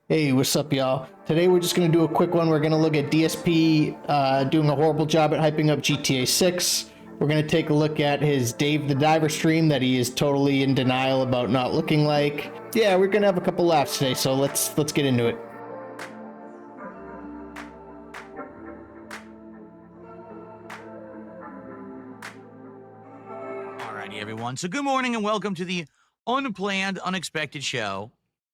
Hey, what's up, y'all? Today we're just going to do a quick one. We're going to look at DSP doing a horrible job at hyping up GTA 6. We're going to take a look at his Dave the Diver stream that he is totally in denial about not looking like. Yeah, we're going to have a couple laughs today, so let's get into it. Alrighty, everyone. So good morning and welcome to the Unplanned Unexpected Show.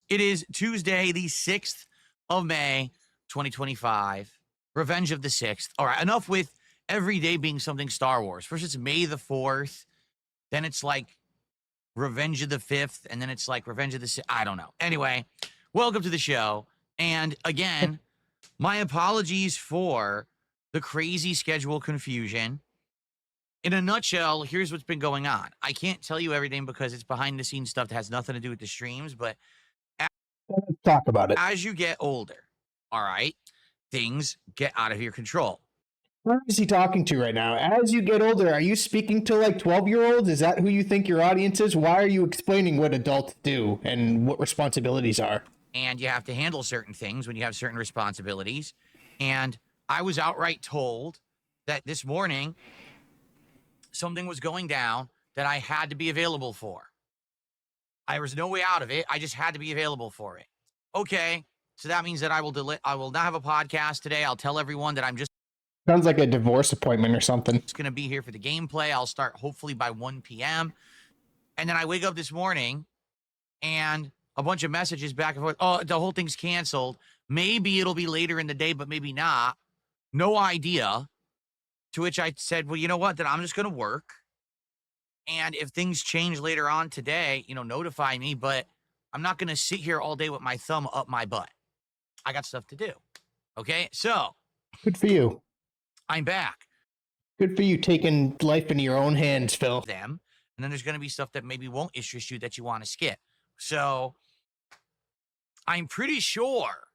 It is Tuesday, the 6th of May, 2025. Revenge of the 6th. All right, enough with every day being something Star Wars. First it's May the 4th, then it's like Revenge of the 5th, and then it's like Revenge of the 6th. I don't know. Anyway, welcome to the show. And again, my apologies for the crazy schedule confusion. In a nutshell, here's what's been going on. I can't tell you everything because it's behind the scenes stuff that has nothing to do with the streams, but Let's talk about it. as you get older, all right, things get out of your control. Who is he talking to right now? As you get older, are you speaking to like 12-year-olds? Is that who you think your audience is? Why are you explaining what adults do and what responsibilities are? And you have to handle certain things when you have certain responsibilities. And I was outright told that this morning something was going down that I had to be available for. There was no way out of it. I just had to be available for it. Okay, so that means that I will not have a podcast today. I'll tell everyone that I'm just Sounds like a divorce appointment or something. going to be here for the gameplay. I'll start hopefully by 1 p.m. And then I wake up this morning and a bunch of messages back and forth. Oh, the whole thing's canceled. Maybe it'll be later in the day, but maybe not. No idea. To which I said, well, you know what? Then I'm just going to work. And if things change later on today, notify me. But I'm not going to sit here all day with my thumb up my butt. I got stuff to do. Okay. So Good for you. I'm back. Good for you taking life into your own hands, Phil. Them. And then there's going to be stuff that maybe won't interest you that you want to skip. So I'm pretty sure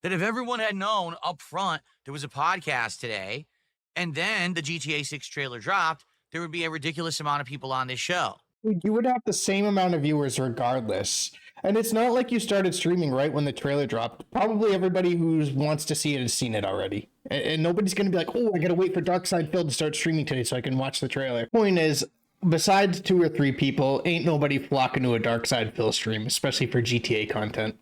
that if everyone had known up front there was a podcast today and then the GTA 6 trailer dropped, there would be a ridiculous amount of people on this show. You would have the same amount of viewers regardless. And it's not like you started streaming right when the trailer dropped. Probably everybody who wants to see it has seen it already. And nobody's going to be like, oh, I got to wait for Darkside Phil to start streaming today so I can watch the trailer. Point is, besides 2 or 3 people, ain't nobody flocking to a Darkside Phil stream, especially for GTA content.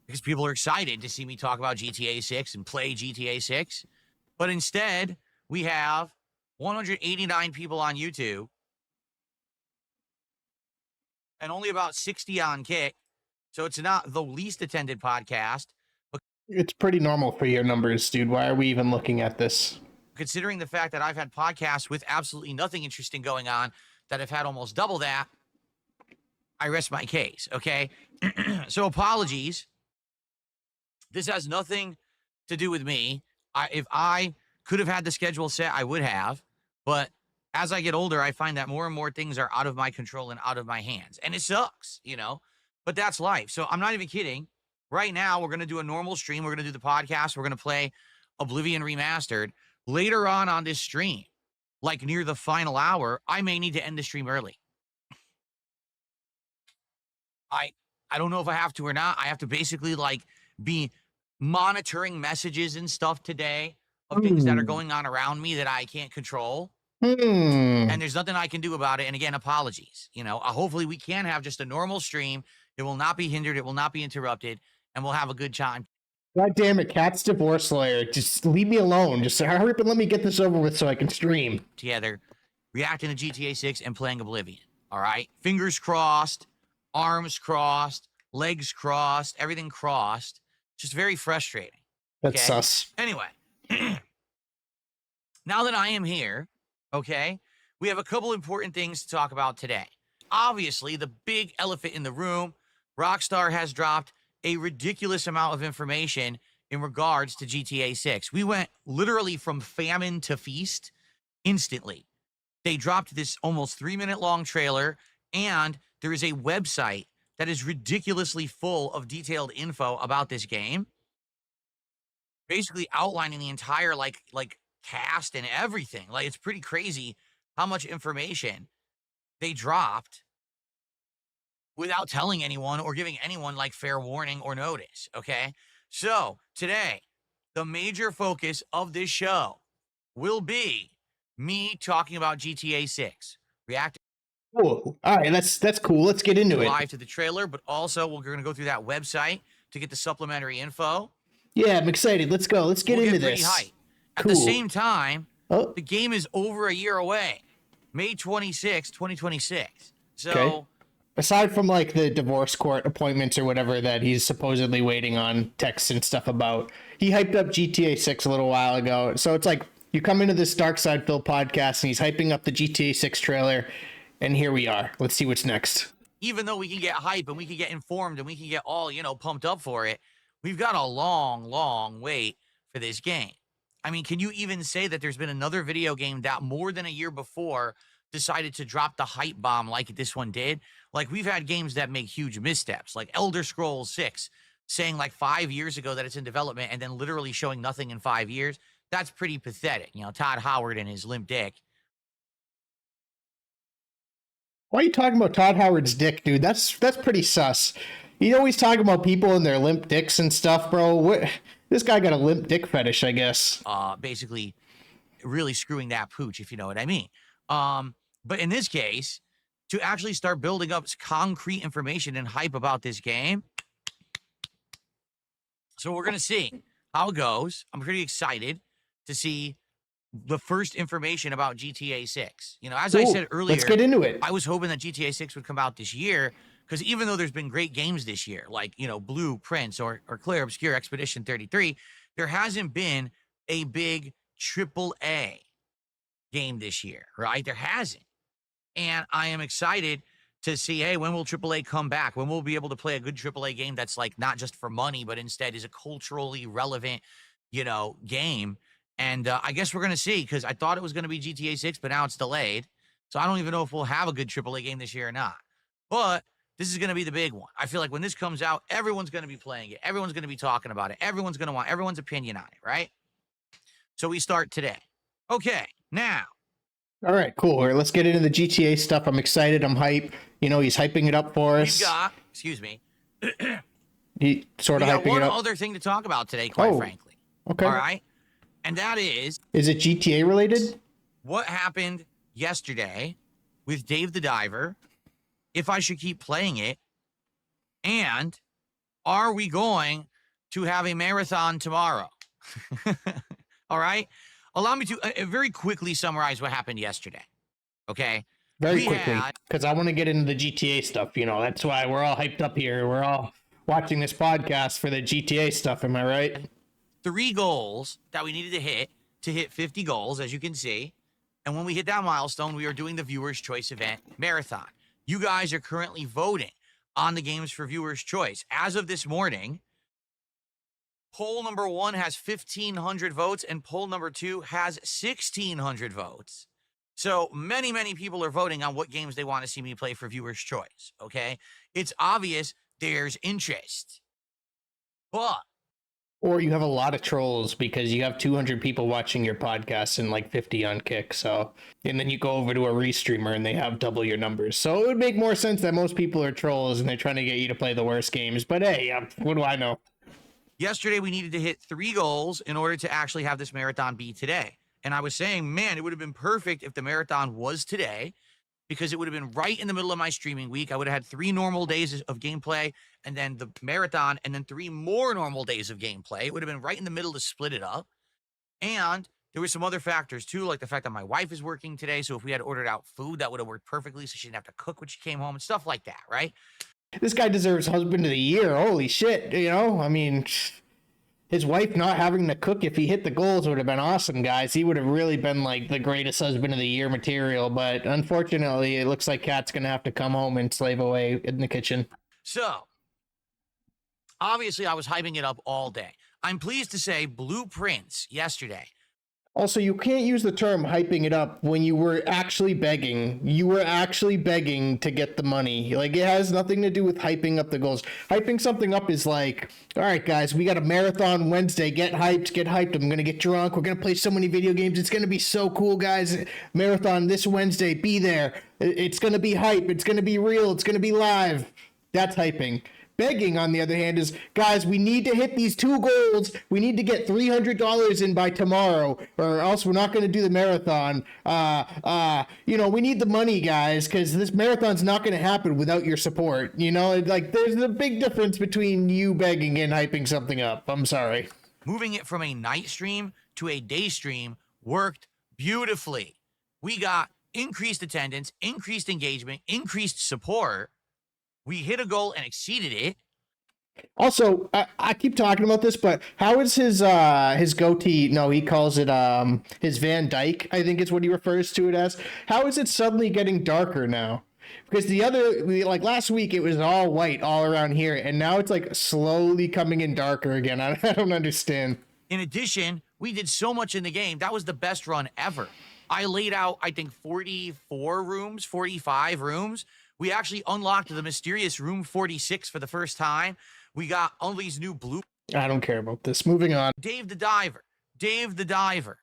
Because people are excited to see me talk about GTA 6 and play GTA 6. But instead, we have 189 people on YouTube and only about 60 on Kick. So it's not the least attended podcast. But it's pretty normal for your numbers, dude. Why are we even looking at this? Considering the fact that I've had podcasts with absolutely nothing interesting going on that have had almost double that, I rest my case, okay? So apologies. This has nothing to do with me. If I could have had the schedule set, I would have. But as I get older, I find that more and more things are out of my control and out of my hands. And it sucks, but that's life. So I'm not even kidding. Right now, we're going to do a normal stream. We're going to do the podcast. We're going to play Oblivion Remastered. Later on this stream, like near the final hour, I may need to end the stream early. I don't know if I have to or not. I have to basically be monitoring messages and stuff today of things that are going on around me that I can't control. And there's nothing I can do about it. And again, apologies. Hopefully we can have just a normal stream. It will not be hindered. It will not be interrupted. And we'll have a good time. God damn it, Cat's divorce lawyer. Just leave me alone. Just hurry up and let me get this over with so I can stream. Together, reacting to GTA 6 and playing Oblivion. All right? Fingers crossed, arms crossed, legs crossed, everything crossed. Just very frustrating. That's sus. Anyway, now that I am here, okay, we have a couple important things to talk about today. Obviously, the big elephant in the room, Rockstar has dropped a ridiculous amount of information in regards to GTA 6. We went literally from famine to feast instantly. They dropped this almost 3-minute long trailer, and there is a website that is ridiculously full of detailed info about this game, basically outlining the entire like cast and everything. It's pretty crazy how much information they dropped without telling anyone or giving anyone like fair warning or notice. Okay. So today, the major focus of this show will be me talking about GTA 6, reacting Cool. All right, that's cool. Let's get into it. live to the trailer, but also we're going to go through that website to get the supplementary info. Yeah, I'm excited. Let's go. Let's get We'll into get pretty this. hype. At Cool. the same time, Oh, the game is over a year away, May 26, 2026. So, Okay. Aside from like the divorce court appointments or whatever that he's supposedly waiting on texts and stuff about, he hyped up GTA 6 a little while ago. So it's like you come into this Dark Side Phil podcast and he's hyping up the GTA 6 trailer, and here we are. Let's see what's next. even though we can get hype and we can get informed and we can get all, pumped up for it, we've got a long, long wait for this game. I mean, can you even say that there's been another video game that more than a year before decided to drop the hype bomb like this one did? Like, we've had games that make huge missteps, like Elder Scrolls 6, saying like 5 years ago that it's in development and then literally showing nothing in 5 years. That's pretty pathetic. Todd Howard and his limp dick. Why are you talking about Todd Howard's dick, dude? That's pretty sus. You always talking about people and their limp dicks and stuff, bro. What? This guy got a limp dick fetish, I guess. Basically really screwing that pooch, if you know what I mean. But in this case, to actually start building up concrete information and hype about this game. So we're going to see how it goes. I'm pretty excited to see the first information about GTA 6. As I Cool. said earlier, Let's get into it. I was hoping that GTA 6 would come out this year, because even though there's been great games this year, like, Blue Prince or Clear Obscure Expedition 33, there hasn't been a big AAA game this year, right? There hasn't. And I am excited to see, hey, when will AAA come back? When we'll be able to play a good AAA game that's like not just for money, but instead is a culturally relevant, game. And I guess we're going to see, because I thought it was going to be GTA 6, but now it's delayed. So I don't even know if we'll have a good AAA game this year or not. But this is going to be the big one. I feel like when this comes out, everyone's going to be playing it. Everyone's going to be talking about it. Everyone's going to want everyone's opinion on it, right? So we start today. Okay, now. All right, cool. All right, let's get into the GTA stuff. I'm excited. I'm hype. He's hyping it up for us. We've got, excuse me. He sort of We got hyping one it up. other thing to talk about today, quite frankly. Okay. All right? And that is it GTA related? what happened yesterday with Dave the Diver, if I should keep playing it, and are we going to have a marathon tomorrow? All right? Allow me to very quickly summarize what happened yesterday. Okay? Very quickly, because I want to get into the GTA stuff. That's why we're all hyped up here. We're all watching this podcast for the GTA stuff. Am I right? 3 goals that we needed to hit 50 goals, as you can see. And when we hit that milestone, we are doing the Viewers' Choice event marathon. You guys are currently voting on the games for Viewers' Choice. As of this morning, poll number 1 has 1,500 votes, and poll number 2 has 1,600 votes. So many, many people are voting on what games they want to see me play for Viewers' Choice, okay? It's obvious there's interest. But Or you have a lot of trolls because you have 200 people watching your podcast and like 50 on Kick. So, and then you go over to a restreamer and they have double your numbers. So it would make more sense that most people are trolls and they're trying to get you to play the worst games. But hey, what do I know? yesterday we needed to hit 3 goals in order to actually have this marathon be today. And I was saying, man, it would have been perfect if the marathon was today, because it would have been right in the middle of my streaming week. I would have had 3 normal days of gameplay and then the marathon and then 3 more normal days of gameplay. It would have been right in the middle to split it up. And there were some other factors too, like the fact that my wife is working today. So if we had ordered out food, that would have worked perfectly. So she didn't have to cook when she came home and stuff like that, right? This guy deserves husband of the year. Holy shit. I mean, his wife not having to cook if he hit the goals would have been awesome, guys. He would have really been like the greatest husband of the year material. But unfortunately, it looks like Kat's going to have to come home and slave away in the kitchen. So obviously I was hyping it up all day. I'm pleased to say Blueprints yesterday. Also, you can't use the term hyping it up when you were actually begging. You were actually begging to get the money. Like, it has nothing to do with hyping up the goals. Hyping something up is like, all right, guys, we got a marathon Wednesday. Get hyped, get hyped. I'm going to get drunk. We're going to play so many video games. It's going to be so cool, guys. Marathon this Wednesday. Be there. It's going to be hype. It's going to be real. It's going to be live. That's hyping. Begging, on the other hand, is, guys, we need to hit these 2 goals. We need to get $300 in by tomorrow, or else we're not going to do the marathon. We need the money, guys, because this marathon's not going to happen without your support. Like, there's a big difference between you begging and hyping something up. I'm sorry. Moving it from a night stream to a day stream worked beautifully. We got increased attendance, increased engagement, increased support. We hit a goal and exceeded it. Also, I keep talking about this, but how is his goatee? No, he calls it his Van Dyke, I think is what he refers to it as. How is it suddenly getting darker now? Because like last week, it was all white all around here, and now it's like slowly coming in darker again. I don't understand. In addition, we did so much in the game. That was the best run ever. I laid out, I think, 44 rooms, 45 rooms. We actually unlocked the mysterious room 46 for the first time. We got all these new blue. I don't care about this. Moving on. Dave the Diver. Dave the Diver.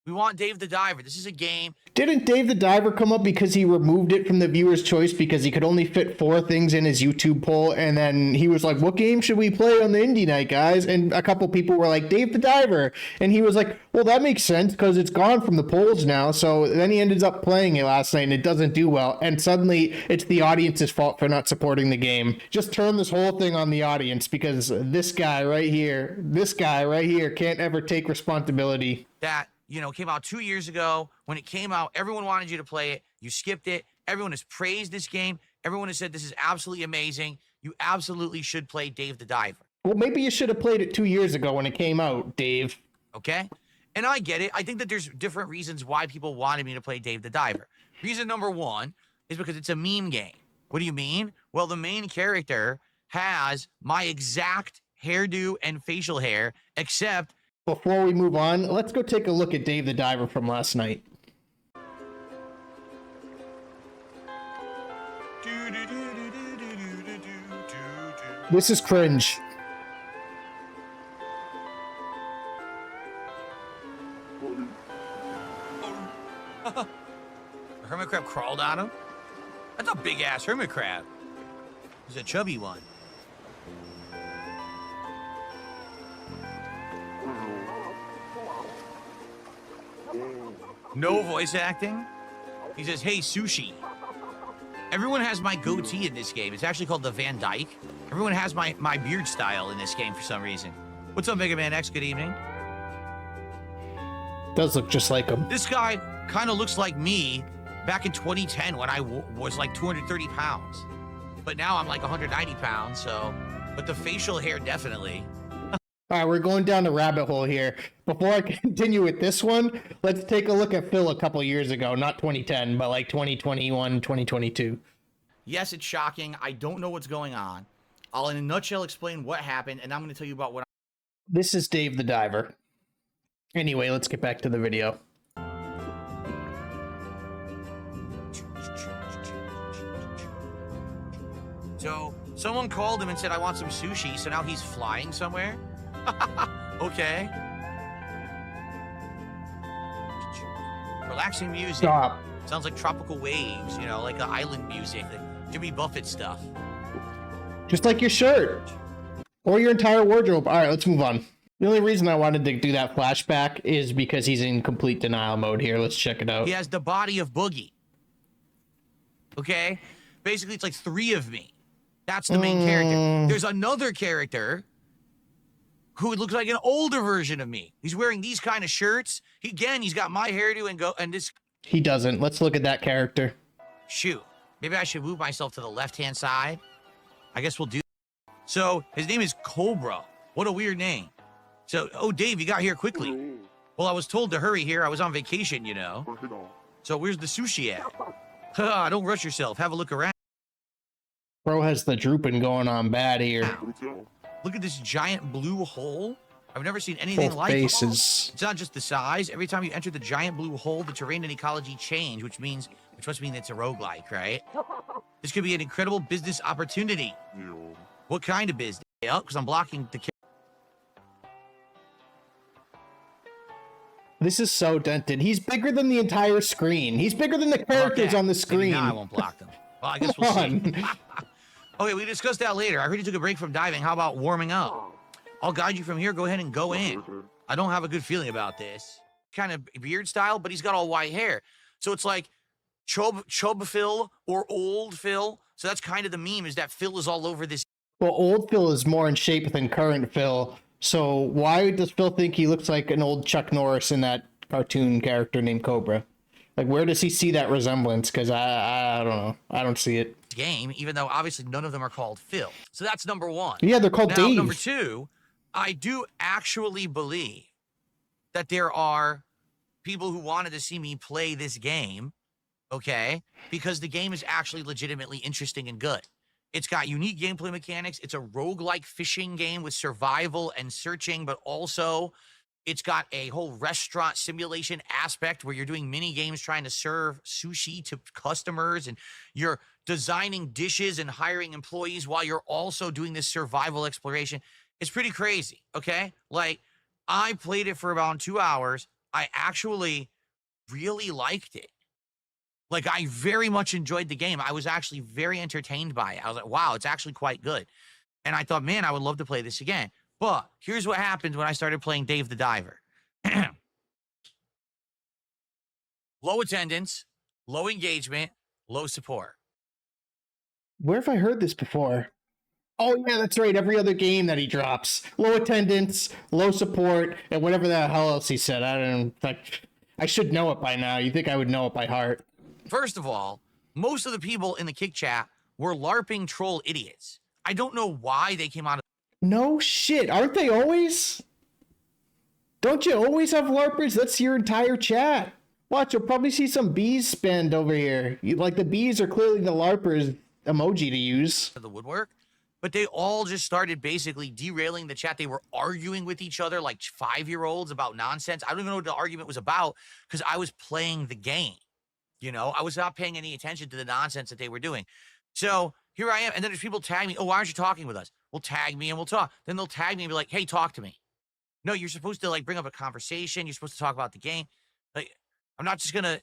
We want Dave the Diver. This is a game. Didn't Dave the Diver come up because he removed it from the viewer's choice because he could only fit 4 things in his YouTube poll? And then he was like, what game should we play on the indie night, guys? And a couple people were like, Dave the Diver. And he was like, well, that makes sense because it's gone from the polls now. So then he ended up playing it last night and it doesn't do well. And suddenly it's the audience's fault for not supporting the game. Just turn this whole thing on the audience because this guy right here can't ever take responsibility. That came out 2 years ago. When it came out, everyone wanted you to play it. You skipped it. Everyone has praised this game. Everyone has said this is absolutely amazing. You absolutely should play Dave the Diver. Well, maybe you should have played it 2 years ago when it came out, Dave. Okay? And I get it. I think that there's different reasons why people wanted me to play Dave the Diver. Reason number 1 is because it's a meme game. What do you mean? Well, the main character has my exact hairdo and facial hair, except... Before we move on, let's go take a look at Dave the Diver from last night. This is cringe. A hermit crab crawled on him? That's a big ass hermit crab. He's a chubby one. No voice acting. He says, hey, sushi. Everyone has my goatee in this game. It's actually called the Van Dyke. Everyone has my beard style in this game for some reason. What's up, Mega Man X? Good evening. Does look just like him. This guy kind of looks like me back in 2010 when I was like 230 pounds. But now I'm like 190 pounds, so... But the facial hair, definitely. All right, we're going down the rabbit hole here. Before I continue with this one, let's take a look at Phil a couple years ago. Not 2010, but like 2021, 2022. Yes, it's shocking. I don't know what's going on. I'll, in a nutshell, explain what happened, and I'm going to tell you about what... This is Dave the Diver. Anyway, let's get back to the video. So, someone called him and said, I want some sushi, so now he's flying somewhere? Okay. Relaxing music. Stop. Sounds like tropical waves, like island music, like Jimmy Buffett stuff. Just like your shirt. Or your entire wardrobe. All right, let's move on. The only reason I wanted to do that flashback is because he's in complete denial mode here. Let's check it out. He has the body of Boogie. Okay? Basically, it's like 3 of me. That's the main character. There's another character who looks like an older version of me. He's wearing these kind of shirts. He's got my hairdo and this. He doesn't. Let's look at that character. Shoot. Maybe I should move myself to the left-hand side. I guess we'll do. So, his name is Cobra. What a weird name. So, oh, Dave, you got here quickly. Well, I was told to hurry here. I was on vacation, So, where's the sushi at? Don't rush yourself. Have a look around. Bro has the drooping going on bad here. Ow. Look at this giant blue hole. I've never seen anything like it. It's not just the size. Every time you enter the giant blue hole, the terrain and ecology change, which must mean it's a roguelike, right? This could be an incredible business opportunity. What kind of business? Because I'm blocking the... This is so dented. He's bigger than the entire screen. He's bigger than the characters on the screen. Maybe now I won't block them. Well, I guess we'll see. Okay, we discussed that later. I heard you took a break from diving. How about warming up? I'll guide you from here. Go ahead and go in. I don't have a good feeling about this. Kind of beard style, but he's got all white hair. So it's like Chub Phil or old Phil. So that's kind of the meme, is that Phil is all over this. Well, old Phil is more in shape than current Phil. So why does Phil think he looks like an old Chuck Norris in that cartoon character named Cobra? Like, where does he see that resemblance? Because I don't know. I don't see it. Game, even though obviously none of them are called Phil. So that's number one. Yeah, they're called Now, Dave. number two, I do actually believe that there are people who wanted to see me play this game, okay? Because the game is actually legitimately interesting and good. It's got unique gameplay mechanics. It's a roguelike fishing game with survival and searching, but also it's got a whole restaurant simulation aspect where you're doing mini games trying to serve sushi to customers, and you're designing dishes and hiring employees while you're also doing this survival exploration. It's pretty crazy, okay? Like, I played it for about 2 hours. I actually really liked it. Like, I very much enjoyed the game. I was actually very entertained by it. I was like, wow, it's actually quite good. And I thought, man, I would love to play this again. But here's what happened when I started playing Dave the Diver. Low attendance, low engagement, low support. Where have I heard this before? Oh, yeah, that's right. Every other game that he drops. Low attendance, low support, and whatever the hell else he said. I don't like. I should know it by now. You think I would know it by heart? First of all, most of the people in the kick chat were LARPing troll idiots. I don't know why they came out of. No shit. Aren't they always? Don't you always have LARPers? That's your entire chat. Watch, you'll probably see some bees spend over here. Like, the bees are clearly the LARPers emoji to use. The woodwork, but they all just started basically derailing the chat. They were arguing with each other like 5-year-olds about nonsense. I don't even know what the argument was about because I was playing the game. You know, I was not paying any attention to the nonsense that they were doing. So here I am. And then there's people tag me. Oh, why aren't you talking with us? Well, tag me and we'll talk. Then they'll tag me and be like, hey, talk to me. No, you're supposed to like bring up a conversation. You're supposed to talk about the game. Like, I'm not just going to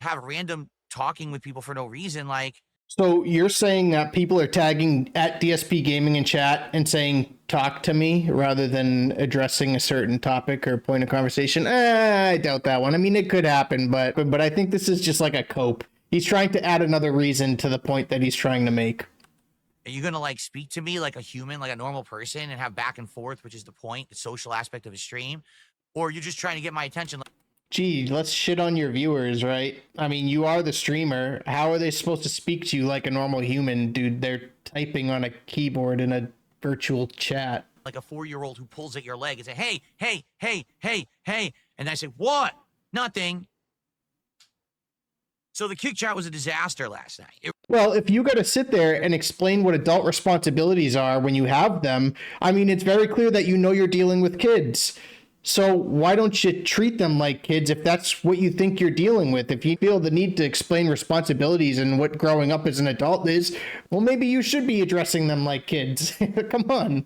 have random talking with people for no reason. Like, So you're saying that people are tagging at DSP Gaming in chat and saying, talk to me, rather than addressing a certain topic or point of conversation? I doubt that one. I mean, it could happen, but I think this is just like a cope. He's trying to add another reason to the point that he's trying to make. are you going to like speak to me like a human, like a normal person, and have back and forth, which is the point, the social aspect of a stream? Or are you just trying to get my attention? Gee, let's shit on your viewers, right? I mean, you are the streamer. How are they supposed to speak to you like a normal human, dude? They're typing on a keyboard in a virtual chat. Like a 4-year-old who pulls at your leg and say, hey, hey, hey, hey, hey. And I say, what? Nothing. So the kick chat was a disaster last night. Well, if you got to sit there and explain what adult responsibilities are when you have them, I mean, it's very clear that you know you're dealing with kids. So why don't you treat them like kids if that's what you think you're dealing with? If you feel the need to explain responsibilities and what growing up as an adult is, well, maybe you should be addressing them like kids. Come on.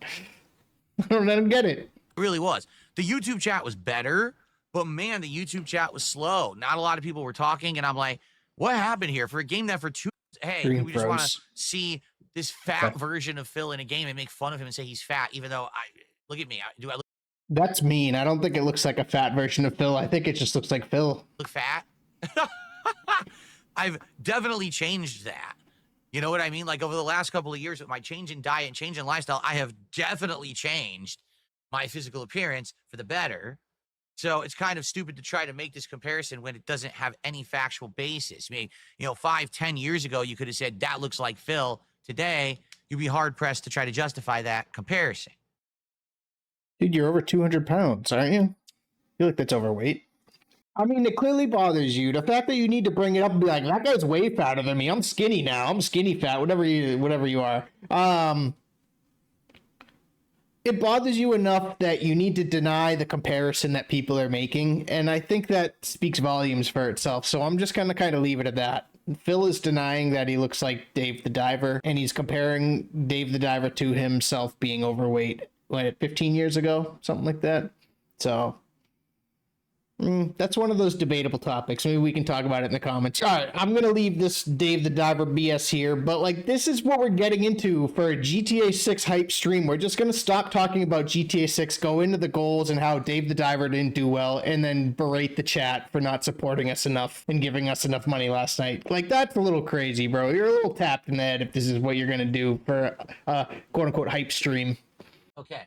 I don't get it. It really was. The YouTube chat was better, but man, the YouTube chat was slow. Not a lot of people were talking, and I'm like, what happened here? For a game that for 2, hey, Green we just want to froze. see this fat version of Phil in a game and make fun of him and say he's fat, even though look at me. Do I That's mean. I don't think it looks like a fat version of Phil. I think it just looks like Phil. look fat? I've definitely changed that. You know what I mean? Like over the last couple of years with my change in diet and change in lifestyle, I have definitely changed my physical appearance for the better. So it's kind of stupid to try to make this comparison when it doesn't have any factual basis. I mean, 5-10 years ago, you could have said that looks like Phil. Today, you'd be hard pressed to try to justify that comparison. Dude, you're over 200 pounds, aren't you? I feel like that's overweight. I mean, it clearly bothers you. The fact that you need to bring it up and be like, that guy's way fatter than me. I'm skinny now. I'm skinny fat, whatever you are. It bothers you enough that you need to deny the comparison that people are making. And I think that speaks volumes for itself. So I'm just going to kind of leave it at that. Phil is denying that he looks like Dave the Diver, and he's comparing Dave the Diver to himself being overweight, 15 years ago? Something like that. So, That's one of those debatable topics. Maybe we can talk about it in the comments. All right, I'm going to leave this Dave the Diver BS here, but like this is what we're getting into for a GTA 6 hype stream. We're just going to stop talking about GTA 6, go into the goals and how Dave the Diver didn't do well, and then berate the chat for not supporting us enough and giving us enough money last night. Like, that's a little crazy, bro. You're a little tapped in the head if this is what you're going to do for a quote-unquote hype stream. Okay.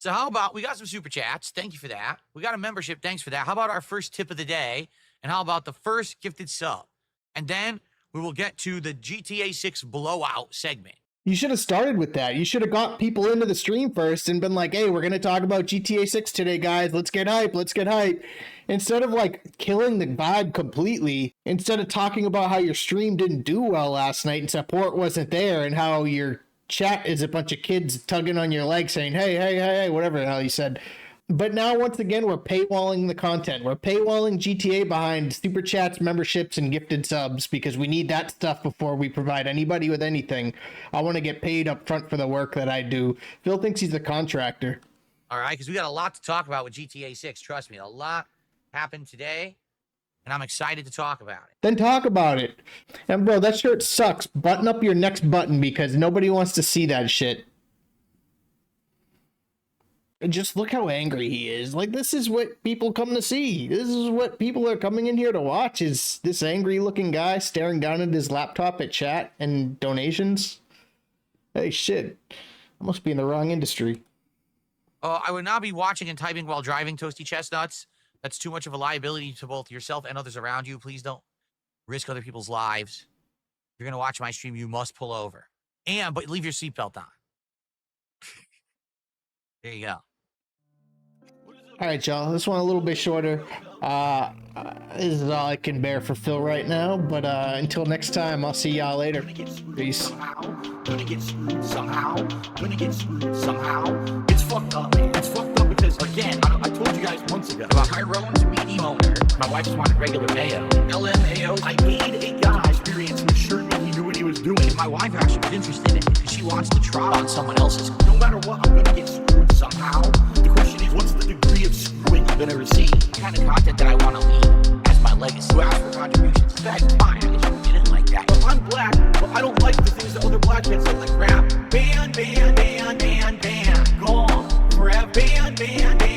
So how about, we got some super chats. Thank you for that. We got a membership. Thanks for that. How about our first tip of the day? And how about the first gifted sub? And then we will get to the GTA 6 blowout segment. You should have started with that. You should have got people into the stream first and been like, hey, we're going to talk about GTA 6 today, guys. Let's get hype. Let's get hype. Instead of like killing the vibe completely, instead of talking about how your stream didn't do well last night and support wasn't there and how your chat is a bunch of kids tugging on your leg saying, hey, whatever the hell you said. But now, once again, we're paywalling the content. We're paywalling GTA behind super chats, memberships, and gifted subs because we need that stuff before we provide anybody with anything. I want to get paid up front for the work that I do. Phil thinks he's a contractor. All right, because we got a lot to talk about with GTA 6. Trust me, a lot happened today, and I'm excited to talk about it. Then talk about it. And bro, that shirt sucks. Button up your next button because nobody wants to see that shit. And just look how angry he is. Like, this is what people come to see. This is what people are coming in here to watch, is this angry looking guy staring down at his laptop at chat and donations. Hey, shit. I must be in the wrong industry. I would not be watching and typing while driving, Toasty Chestnuts. That's too much of a liability to both yourself and others around you. Please don't risk other people's lives. If you're going to watch my stream, you must pull over. But leave your seatbelt on. There you go. All right, y'all. This one a little bit shorter. This is all I can bear for Phil right now. But until next time, I'll see y'all later. Peace. Gonna get screwed somehow. Gonna get screwed somehow. It's fucked up, man. It's fucked up because, again, I told you guys months ago about Tyrone's medium owner. My wife just wanted regular mayo. LMAO. I paid a guy experience who assured me he knew what he was doing. And my wife actually was interested in it because she wants to try on someone else's. No matter what, I'm gonna get screwed somehow. The question is, what's the degree of screwing I'm gonna receive? The kind of content that I want to leave as my legacy. Who asked for contributions? That's fine. I guess you didn't like that. But I'm black, but I don't like the things that other black kids like rap. Ban, ban, ban, ban, ban. Gone forever. Ban, ban, ban.